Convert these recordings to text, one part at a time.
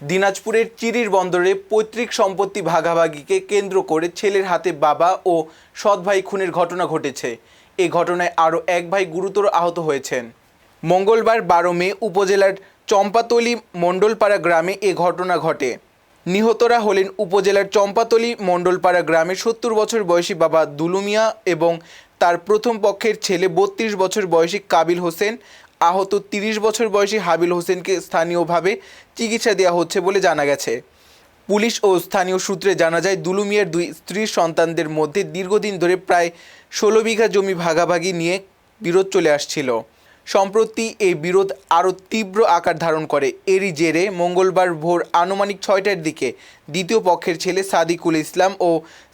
দিনাজপুরের চিরির বন্দরে পৈতৃক সম্পত্তি ভাগাভাগিকে কেন্দ্র করে ছেলের হাতে বাবা ও সৎ ভাই খুনের ঘটনা ঘটেছে। এই ঘটনায় আরও এক ভাই গুরুতর আহত হয়েছেন। মঙ্গলবার 12 মে উপজেলার চম্পাতলী মণ্ডলপাড়া গ্রামে এ ঘটনা ঘটে। নিহতরা হলেন উপজেলার চম্পাতলী মণ্ডলপাড়া গ্রামের 70 বছর বয়সী বাবা দুলু মিয়া এবং তার প্রথম পক্ষের ছেলে 32 বছর বয়সী কাবিল হোসেন। আহত 30 বছর বয়সী হাবিল হোসেনকে স্থানীয়ভাবে চিকিৎসা দেওয়া হচ্ছে বলে জানা গেছে। পুলিশ ও স্থানীয় সূত্রে জানা যায়, দুলু মিয়ার দুই স্ত্রীর সন্তানদের মধ্যে দীর্ঘদিন ধরে প্রায় 16 বিঘা জমি ভাগাভাগি নিয়ে বিরোধ চলে আসছিল। সম্প্রতি এই বিরোধ আরও তীব্র আকার ধারণ করে। এরই জেরে মঙ্গলবার ভোর আনুমানিক 6টার দিকে দ্বিতীয় পক্ষের ছেলে সাদিকুল ইসলাম ও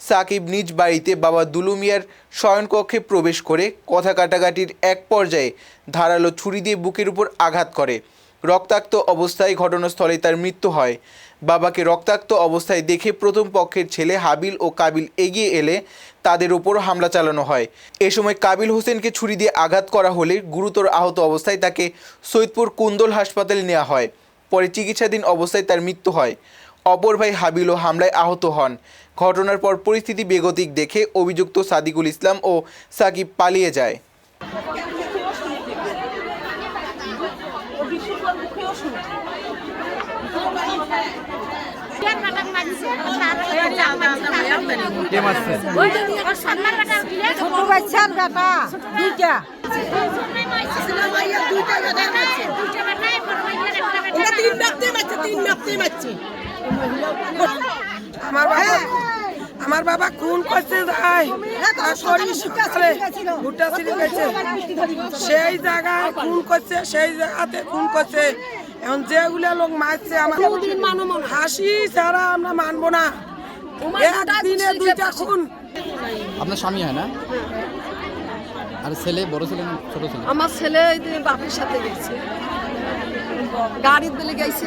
সাকিব নিজ বাড়িতে বাবা দুলু মিয়ার শয়নকক্ষে প্রবেশ করে কথা কাটাকাটির এক পর্যায়ে ধারালো ছুরি দিয়ে বুকের উপর আঘাত করে। রক্তাক্ত অবস্থায় ঘটনাস্থলে তার মৃত্যু হয়। বাবাকে রক্তাক্ত অবস্থায় দেখে প্রথম পক্ষের ছেলে হাবিল ও কাবিল এগিয়ে এলে তাদের উপর হামলা চালানো হয়। এ সময় কাবিল হোসেনকে ছুরি দিয়ে আঘাত করা হলে গুরুতর আহত অবস্থায় তাকে সৈয়দপুর কুন্দল হাসপাতালে নেওয়া হয়। পরে চিকিৎসাধীন অবস্থায় তার মৃত্যু হয়। অপর ভাই হাবিলও হামলায় আহত হন। ঘটনার পর পরিস্থিতি বেগতিক দেখে অভিযুক্ত সাদিকুল ইসলাম ও সাকিব পালিয়ে যায়। আমার বাবা খুন করছে, সেই জায়গায় খুন করছে, সেই জায়গাতে খুন করছে। এখন যেগুলা লোক মারছে আমার হাসি ছাড়া আমরা মানবো না। একদিনে 2টা খুন। আপনার স্বামী হয় না? আর ছেলে, বড় ছেলে না ছোট ছেলে? আমার ছেলে বাপের সাথে গেছে, গাড়ির বেলে গেছে।